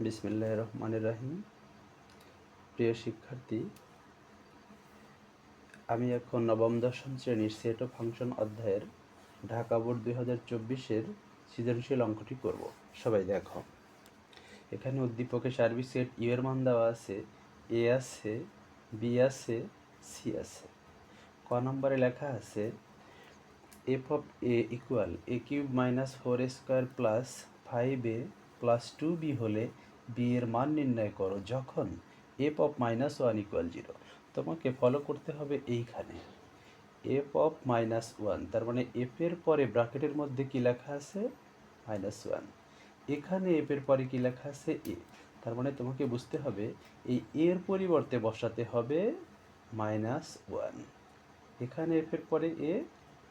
বিসমিল্লাহির রহমানির রহিম। প্রিয় শিক্ষার্থী, আমি এখন নবম দশম শ্রেণীর সেট ও ফাংশন অধ্যায়ের ঢাকা বোর্ড 2024-এর সৃজনশীল অঙ্কটি করব। সবাই দেখো, এখানে উদ্দীপকের সার্বিক সেট ইউ এর মান দেওয়া আছে, এ আছে, বি আছে, সি আছে। ক নম্বরে লেখা আছে F of A equal A cube minus 4a² plus 5a plus 2b হলে বি এর মান নির্ণয় করো যখন এফ অফ মাইনাস 1 ইকুয়াল 0। তোমাকে ফলো করতে হবে এইখানে এফ অফ মাইনাস 1, তার মানে এফ এর পরে ব্র্যাকেটের মধ্যে কি লেখা আছে -1, এখানে এফ এর পরে কি লেখা আছে এ, তার মানে তোমাকে বুঝতে হবে এই এর পরিবর্তে বসাতে হবে -1। এখানে এফ এর পরে এ,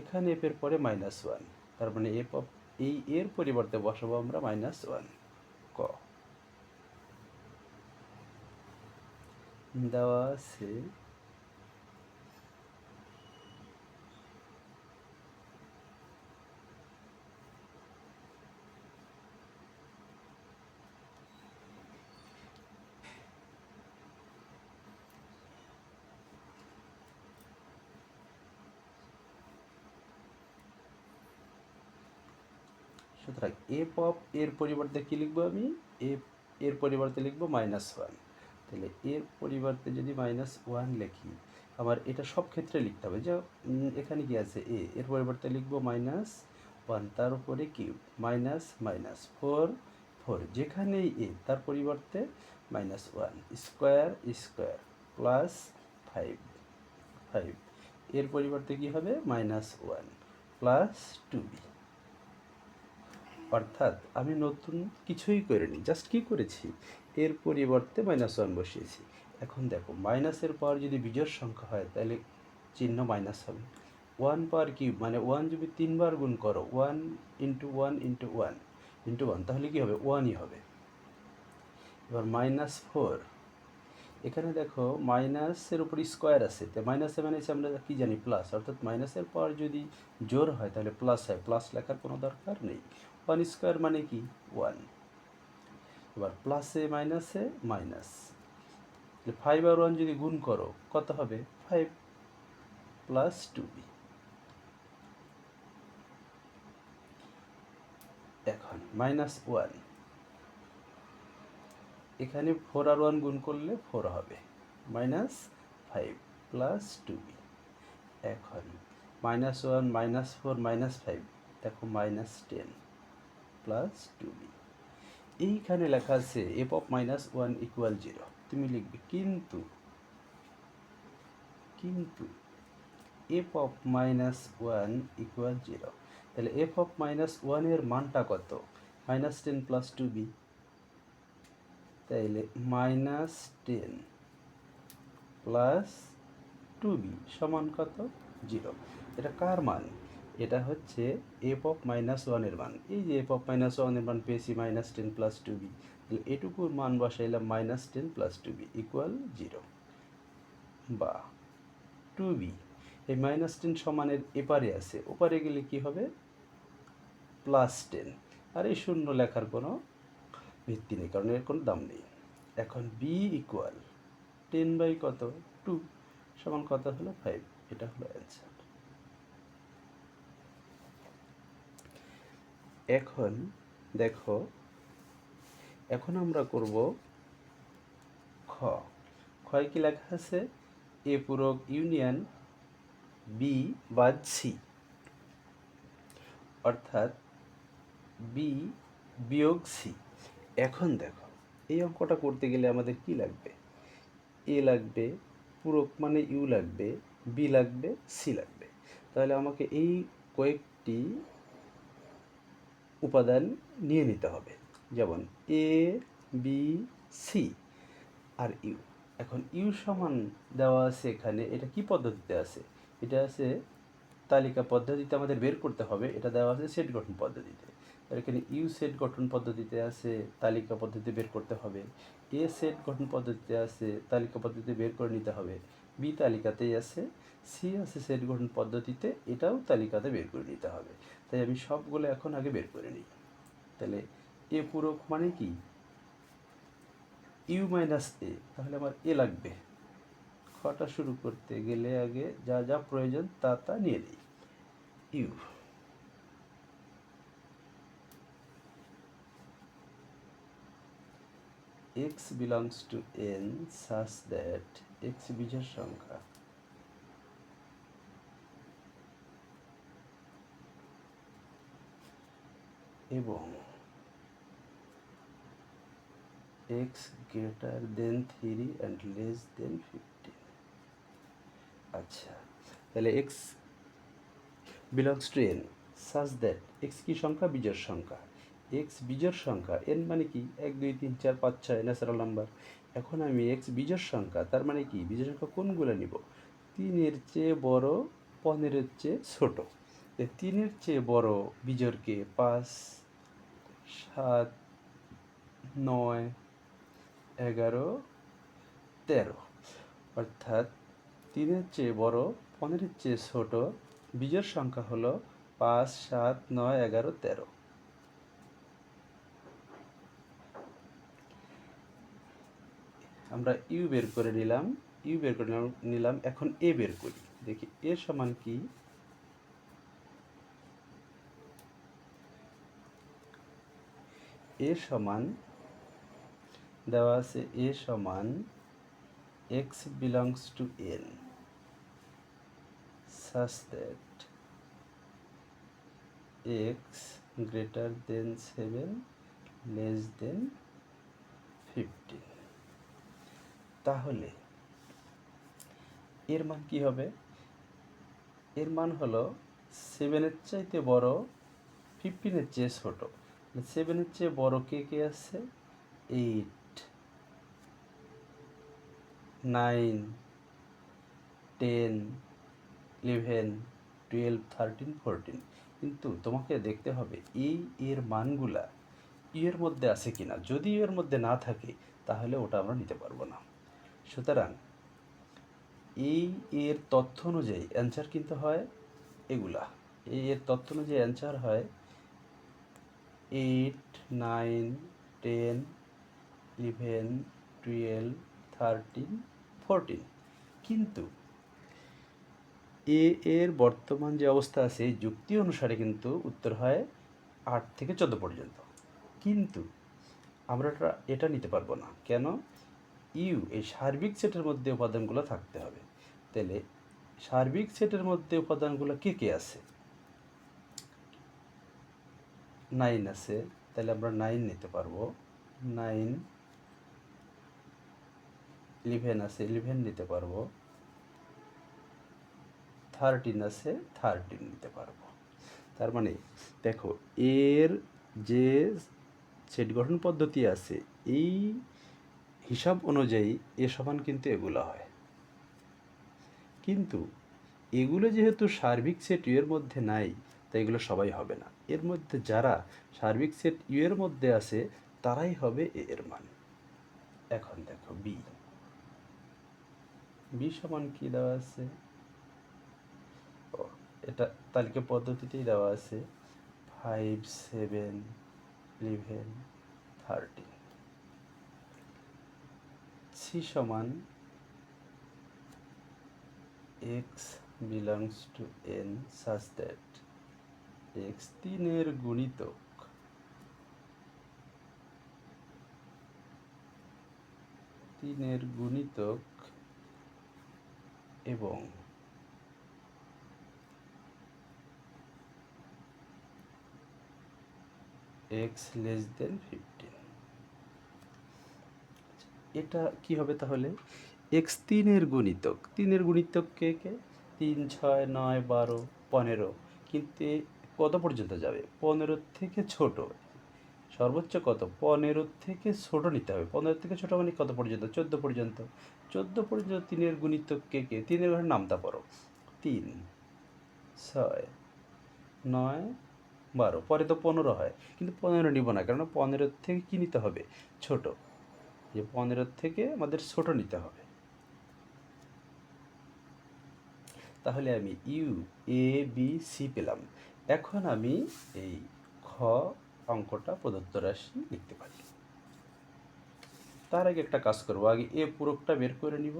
এখানে এফ এর পরে -1, তার মানে এফ অফ এই এর পরিবর্তে বসাবো আমরা -1। ক দেওয়া আছে সুতরাং এফ অফ এর পরিবর্তে কি লিখবো আমি, এফ এর পরিবর্তে লিখবো -1। তাহলে এর পরিবর্তে যদি -1 লিখি, আবার এটা সব ক্ষেত্রে লিখতে হবে যে এখানে কি আছে এ, এর পরিবর্তে লিখবো -1, তার উপরে কিউব মাইনাস মাইনাস 4 যেখানেই এ তার পরিবর্তে -1 স্কোয়ার স্কোয়ার প্লাস 5 এর পরিবর্তে কি হবে -1 প্লাস 2b। অর্থাৎ আমি নতুন কিছুই করিনি, জাস্ট কি করেছি এর পরিবর্তে -1 বসিয়েছি। এখন দেখো মাইনাসের পাওয়ার যদি বিজোড় সংখ্যা হয় তাহলে চিহ্ন মাইনাস হবে। 1 পাওয়ার কিউব মানে 1 যদি 3 বার গুণ করো 1 ইন্টু 1 ইন্টু 1 ইন্টু 1 তাহলে কি হবে 1ই হবে। এবার -4, এখানে দেখো মাইনাসের উপর স্কোয়ার আছে, তো মাইনাসে মাইনাসে আমরা কি জানি প্লাস, অর্থাৎ মাইনাসের পর যদি জোর হয় তাহলে প্লাস হয়, প্লাস লেখার কোনো দরকার নেই। 1² মানে কি 1। এবার প্লাসে মাইনাসে মাইনাস, 5 আর 1 যদি গুণ করো কত হবে 5 প্লাস 2b। এখন -1, এখানে 4 আর 1 গুণ করলে 4 হবে, -5 প্লাস 2b। এখন -1 -4 -5, দেখো -10 প্লাস 2b। এইখানে লেখা আছে এফ অফ -1 ইকুয়াল 0, তুমি লিখবে কিন্তু এফ অফ -1 ইকুয়াল 0। তাহলে এফ অফ -1 এর মানটা কত, -10 প্লাস 2b, তাইলে -10 প্লাস 2b সমান কত 0। এটা কার মান, এটা হচ্ছে এফ অফ -1 এর মান। এই যে এফ অফ -1 এর মান পেয়েছি -10 প্লাস 2b, তাহলে এটুকুর মান বসাইলাম -10 প্লাস 2b ইকুয়াল 0 বা 2b। এই -10 সমানের এপারে আছে, ওপারে গেলে কি হবে +10, আর এই শূন্য লেখার কোনো ভিত্তি নেই কারণ এর কোনো দাম নেই। এখন b ইকুয়াল 10 বাই কত 2 সমান কত হলো 5, এটা হলো অ্যান্সার। এখন দেখো, এখন আমরা করব খ। খয় কি লেখা আছে, এ পূরক ইউনিয়ন বি বাদ সি, অর্থাৎ বি বিয়োগ সি। এখন দেখো এই অঙ্কটা করতে গেলে আমাদের কি লাগবে, এ লাগবে, পূরক মানে ইউ লাগবে, বি লাগবে, সি লাগবে। তাহলে আমাকে এই কয়েকটি উপাদান নিয়ে নিতে হবে, যেমন A B C are you. এখন ইউ সমান দেওয়া আছে এখানে, এটা কি পদ্ধতিতে আছে, এটা আছে তালিকা পদ্ধতিতে আমাদের বের করতে হবে, এটা দেওয়া আছে সেট গঠন পদ্ধতিতে। আর এখানে ইউ সেট গঠন পদ্ধতিতে আছে, তালিকা পদ্ধতিতে বের করতে হবে। এ সেট গঠন পদ্ধতিতে আছে, তালিকা পদ্ধতিতে বের করে নিতে হবে। বি তালিকাতেই আছে, সি আছে সেট গঠন পদ্ধতিতে, এটাও তালিকাতে বের করে নিতে হবে। তাই আমি সবগুলো এখন আগে বের করে নিই। তাহলে এ পূরক মানে কি, ইউ মাইনাস এ, তাহলে আমার এ লাগবে। খটা শুরু করতে গেলে আগে যা যা প্রয়োজন তা তা নিয়ে নিই। U x belongs to n such that x বিজোড় সংখ্যা এবং x greater than 3 and less than 15। আচ্ছা, তাহলে x belongs to n such that x কি সংখ্যা? বিজোড় সংখ্যা। x বিজোড় সংখ্যা, n মানে কি 1 2 3 4 5 6 ন্যাচারাল নাম্বার। এখন আমি x বিজোড় সংখ্যা, তার মানে কি বিজোড় সংখ্যা কোনগুলো নিব? 3-এর চেয়ে বড়, 15-এর চেয়ে ছোট। 3-এর চেয়ে বড় বিজোড়কে 5 7 9 11 13, অর্থাৎ 3-এর চেয়ে বড় 15-এর চেয়ে ছোট বিজোড় সংখ্যা হলো 5 7 9 11 13। আমরা ইউ বের করে নিলাম, ইউ বের করে নিলাম। এখন এ বের করি, দেখি এ সমান কি। এ সমান দেওয়া আছে, এ সমান x belongs to n such that x greater than 7 less than 15। তাহলে এর মান কি হবে? এর মান হলো 7-এর চাইতে বড়, 15-এর চেয়ে ছোট। 7-এর চেয়ে বড় কে কে আছে? 8 9 10 11 12 13 14। কিন্তু তোমাকে দেখতে হবে এই এর মানগুলা এর মধ্যে আছে কিনা। যদি এর মধ্যে না থাকে তাহলে ওটা আমরা নিতে পারবো না। সুতরাং এই এর তথ্য অনুযায়ী অ্যান্সার কিন্তু হয় এগুলা। এই এর তথ্য অনুযায়ী অ্যান্সার হয় 8 9 10 11 12 13 14। কিন্তু এর বর্তমান যে অবস্থা আছে এই যুক্তি অনুসারে কিন্তু উত্তর হয় 8 থেকে 14 পর্যন্ত। কিন্তু আমরা এটা নিতে পারবো না। কেন? ইউ এই সার্বিক সেটের মধ্যে উপাদানগুলো থাকতে হবে। তাহলে সার্বিক সেটের মধ্যে উপাদানগুলো কে কে আছে? 9 আছে, তাহলে আমরা 9 নিতে পারবো। 9 11 আছে, 11 নিতে পারবো। 13 আছে, 13 নিতে পারবো। তার মানে দেখো এর যে সেট গঠন পদ্ধতি আছে এই হিসাব অনুযায়ী এ সমান কিন্তু এগুলো হয়। কিন্তু এগুলো যেহেতু সার্বিক সেট ইউ এর মধ্যে নাই, তাই এগুলো সবাই হবে না। এর মধ্যে যারা সার্বিক সেট ইউ এর মধ্যে আছে তারাই হবে এ এর মান। এখন দেখো বি, বি সমান কি দেওয়া আছে? এটা তালিকা পদ্ধতিতেই দেওয়া আছে 5 7 11 13। সি সমান x belongs to n such that x 3-এর গুণিতক এবং x less than 15। এটা কি হবে তাহলে? x 3-এর গুণিতক, 3-এর গুণিতক কে কে? 3 6 9 12 15। কিন্তু কত পর্যন্ত যাবে? 15 থেকে ছোট। সর্বোচ্চ কত? 15 থেকে ছোট নিতে হবে। 15 থেকে ছোট মানে কত পর্যন্ত? 14 পর্যন্ত। 14 পর্যন্ত 3-এর গুণিতক কে কে? 3-এর ঘরে নামতা পড়ো। 3 6 9 12, পরে তো 15 হয়, কিন্তু 15 নিব না, কারণ 15 থেকে কি নিতে হবে? ছোট। যে 15 থেকে আমাদের ছোট নিতে হবে। তাহলে আমি ইউ এ বি সি পেলাম। এখন আমি এই খ অঙ্কটা প্রদত্ত রাশি লিখতে পারি। তার আগে একটা কাজ করব, আগে এ পূরকটা বের করে নিব,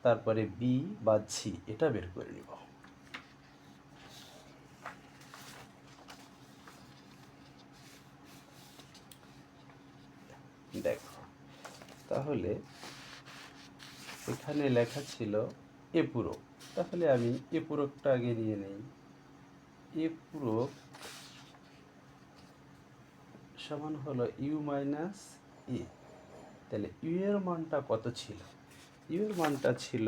তারপরে বি বা সি এটা বের করে নিব। দেখো, তাহলে এখানে লেখা ছিল এ পূরক, তাহলে আমি এ পূরকটা আগে নিয়ে নেই। এ পূরক সমান হলো ইউ মাইনাস এ। তাহলে ইউ এর মানটা কত ছিল? ইউ এর মানটা ছিল,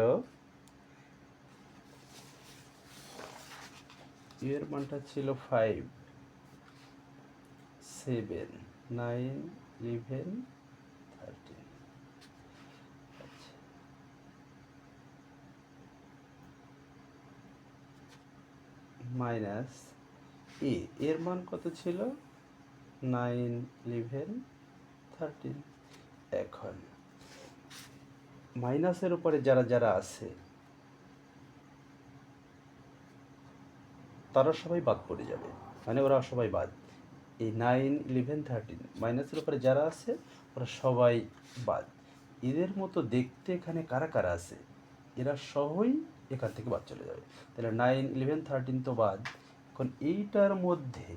ইউ এর মানটা ছিল 5, 7, 9, 11, 13। মাইনাস এ এর মান কত ছিল? 9, 11, 13। এখন মাইনাসের উপরে যারা যারা আছে তারা সবাই বাদ পড়ে যাবে, মানে ওরা সবাই বাদ। এই 9, 11, 13 মাইনাসের উপরে যারা আছে ওরা সবাই বাদ। এদের মতো দেখতে এখানে কারা কারা আছে, এরা সবই এখান থেকে বাদ চলে যাবে। তাহলে 9, 11, 13 তো বাদ। এখন এইটার মধ্যে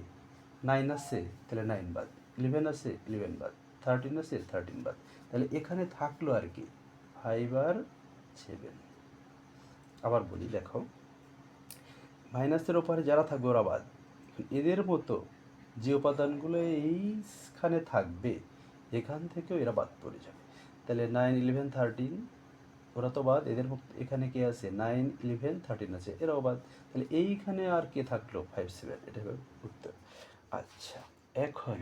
9 আছে, তাহলে 9 বাদ। 11 আছে, 11 বাদ। 13 আছে, 13 বাদ। তাহলে এখানে থাকলো আর কি 5 আর 7। আবার বলি, দেখো, মাইনাসের ওপরে যারা থাকবে ওরা বাদ। এদের মতো যে উপাদানগুলো এইখানে থাকবে এখান থেকেও এরা বাদ পড়ে যাবে। তাহলে 9, 11, 13 ওরা তো বাদ। এদের এখানে কে আছে? 9, 11, 13 আছে, এরাও বাদ। তাহলে এইখানে আর কে থাকলো? 5, 7। এটা হবে উত্তর। আচ্ছা, এখন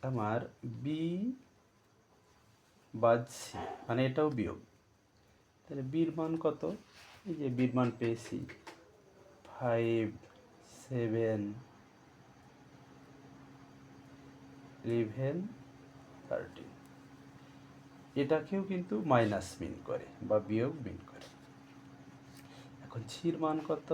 আমার বি বাদ সি, মানে এটাও বিয়োগ। তাহলে বির মান কত? এই যে বির মান পেয়েছি 5, 7, 11, 13। এটাকেও কিন্তু মাইনাস মিন করে বা বিয়োগ মিন করে। এখন সির মান কত?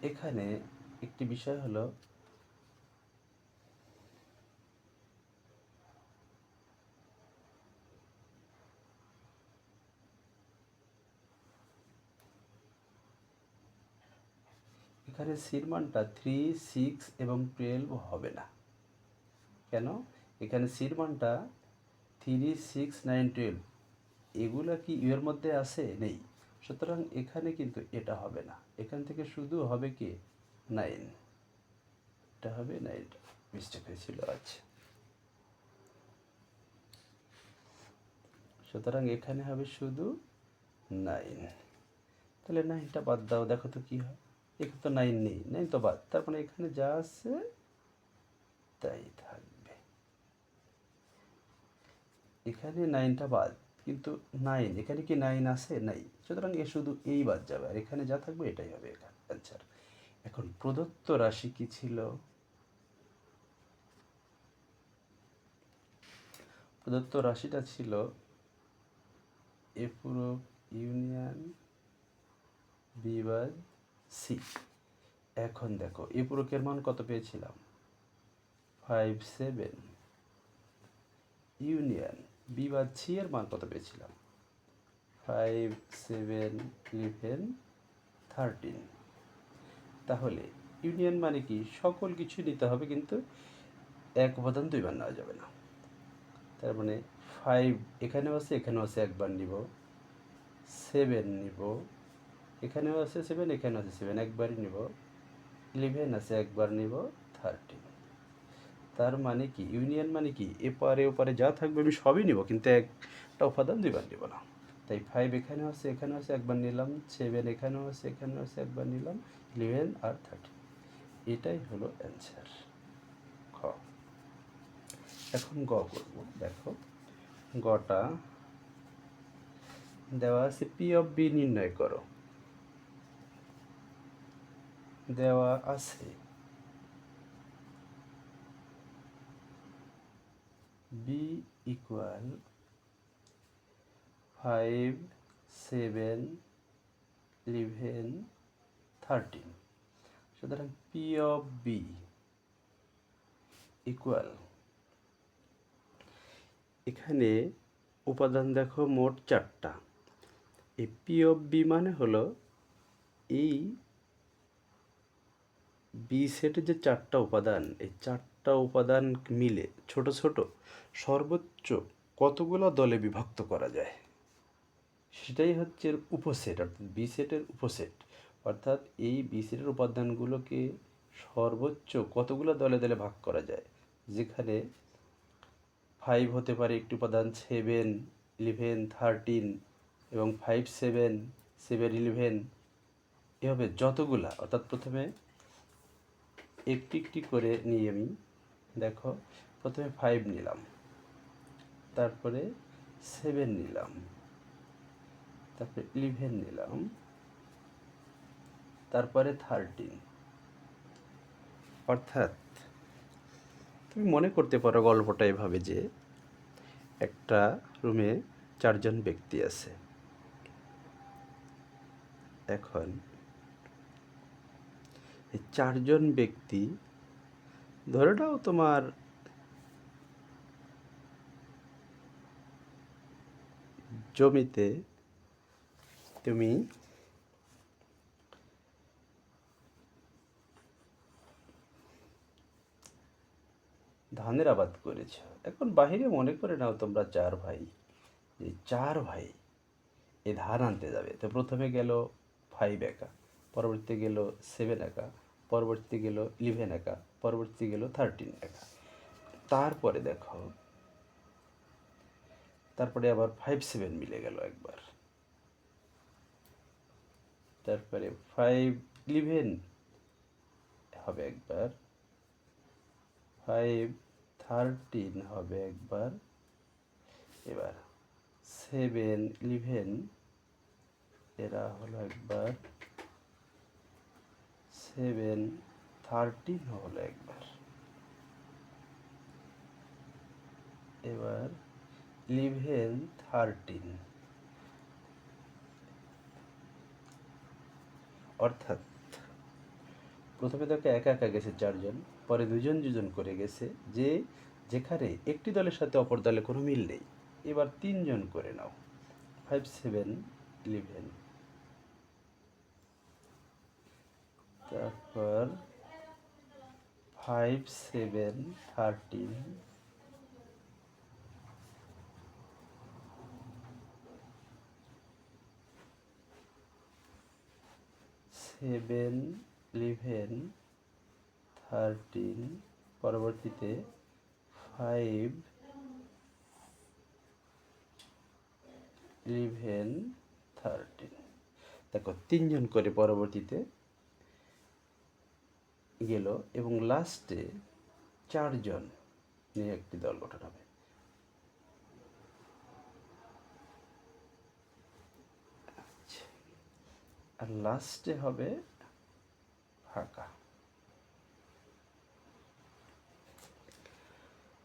এখানে একটি বিষয় হলো, এখানে সির মানটা 3, 6 এবং 12 হবে না। কেন? এখানে সির মানটা 3, 6, 9, 12 এগুলা কি ইউ এর মধ্যে আছে? নেই। সুতরাং এখানে কিন্তু এটা হবে না, এখান থেকে শুধু হবে কি 9। এটা হবে 9। মিস্টেক হয়েছিল। আচ্ছা, সুতরাং এখানে হবে শুধু 9। তাহলে 9টা বাদ দাও, দেখো তো কি হয়। এখানে তো 9 নেই, 9 তো বাদ, তার মানে এখানে যা আছে তাই থাকবে। এখানে 9টা বাদ, কিন্তু 9 এখানে কি 9 আছে? নাই। সুতরাং এ শুধু এই বাদ যাবে, আর এখানে যা থাকবে এটাই হবে এখানে অ্যান্সার। এখন প্রদত্ত রাশি কি ছিল? প্রদত্ত রাশিটা ছিল এ পূরক ইউনিয়ন বি বাদ সি। এখন দেখো, এ পূরকের মান কত পেয়েছিলাম? 5, 7। ইউনিয়ন বি বাদ সি এর মান কত পেয়েছিলাম? 5, 7, 11, 13। তাহলে ইউনিয়ন মানে কি? সকল কিছু নিতে হবে, কিন্তু এক উপাদান দুইবার নেওয়া যাবে না। তার মানে 5 এখানেও আছে, এখানেও আছে, একবার নিব। 7 নিব, এখানেও আছে 7, এখানেও আছে 7, একবারই নিব। 11 আছে, একবার নিব। 13। তার মানে কি? ইউনিয়ন মানে কি? এপারে ওপারে যা থাকবে আমি সবই নিব, কিন্তু একটা উপাদান দুইবার নিব না। তাই 5 এখানেও আছে, এখানেও আছে, একবার নিলাম। 7 এখানেও আছে, এখানেও আছে, একবার নিলাম। 11 আর 13। এটাই হলো অ্যান্সার। খ। এখন গ করব। দেখো, গটা দেওয়া আছে পি অফ বি নির্ণয় করো। দেওয়া আছে বি ইকুয়াল 5, 7, 11, 13। সুতরাং পি অফ বি ইকুয়াল, এখানে উপাদান দেখো মোট 4টা। এই পি অফ বি মানে হলো এই বি সেটের যে 4টা উপাদান, এই 4টা উপাদান মিলে ছোট ছোট সর্বোচ্চ কতগুলো দলে বিভক্ত করা যায়, সেটাই হচ্ছে এর উপসেট, অর্থাৎ বি সেটের উপসেট। অর্থাৎ এই বি সেটের উপাদানগুলোকে সর্বোচ্চ কতগুলো দলে দলে ভাগ করা যায়, যেখানে 5 হতে পারে একটি উপাদান, 7, 11, 13 এবং 5, 7, 7, 11 এভাবে যতগুলা। অর্থাৎ প্রথমে একটি একটি করে নিয়ে আমি দেখো, প্রথমে 5 নিলাম, তারপরে 7 নিলাম, তারপরে 11 নিলাম, তারপরে 13। অর্থাৎ তুমি মনে করতে পারো গল্পটা এভাবে যে একটা রুমে 4জন ব্যক্তি আছে। এখন এই 4জন ব্যক্তি, ধরে নাও তোমার জমিতে তুমি ধানের আবাদ করেছ। এখন বাহিরে মনে করে নাও তোমরা 4 ভাই, এই 4 ভাই এই ধান আনতে যাবে। তো প্রথমে গেল 5 একা, পরবর্তীতে গেল 7 একা, পরবর্তীতে গেল 11 একা, পরবর্তীতে গেল 13 একা। তারপরে দেখো, তারপরে আবার 5, 7 মিলে গেল একবার, তারপরে 5, 11 হবে একবার, 5, 13 হবে একবার, এবার 7, 11 এরা হলো একবার, 7, 13 হলো একবার, এবার 11, 13। অর্থাৎ প্রথমে তাকে একা একা গেছে 4জন, পরে 2জন 2জন করে গেছে, যে যেখানে একটি দলের সাথে অপর দলে কোনো মিল নেই। এবার 3জন করে নাও, 5, 7, 11, তারপর 5, 7, 13, 7, 11, 13, পরবর্তীতে 5, 11, 13। দেখো 3জন করে পরবর্তীতে গেল এবং লাস্টে 4জন নিয়ে একটি দল গঠন হবে। আর লাস্টে হবে ফাঁকা।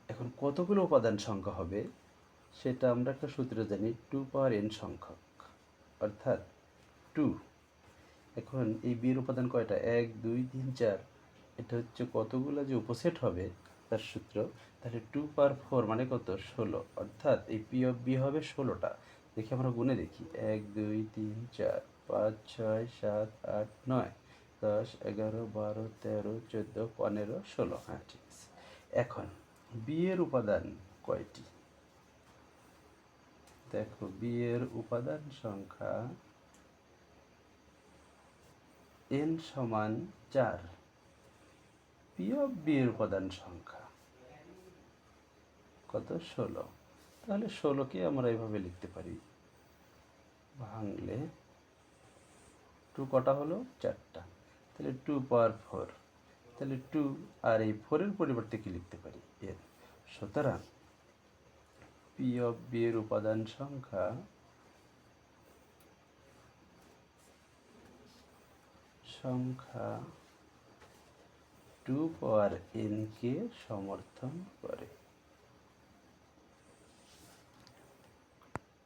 এখন কতগুলো উপাদান সংখ্যা হবে সেটা আমরা একটা সূত্র জানি, 2 পাওয়ার n সংখ্যক, অর্থাৎ 2। এখন এই বিয়ের উপাদান কয়টা, 1, 2, 3, 4, এটা হচ্ছে কতগুলো যে উপসেট হবে তার সূত্র। তাহলে 2 পাওয়ার 4 মানে কত, 16। অর্থাৎ এই পি অফ বি হবে 16টা। দেখি আমরা গুনে দেখি, 1, 2, 3, 4, 5, 6, 7, 8, 9, 10, 11, 12, 13, 14, 15, 16। হ্যাঁ, ঠিক আছে। এখন বিয়ের উপাদান কয়টি? দেখো বিয়ের উপাদান সংখ্যা n সমান 4। পি অফ বি এর উপাদান সংখ্যা কত, 16। তাহলে 16কে আমরা এইভাবে লিখতে পারি, ভাঙলে 2 কটা হলো, 4টা, তাহলে 2 পাওয়ার 4। তাহলে 2 আর এই 4-এর পরিবর্তে কি লিখতে পারি, n। সুতরাং পি অফ বি এর উপাদান সংখ্যা 2 পাওয়ার n কে সমর্থন করে।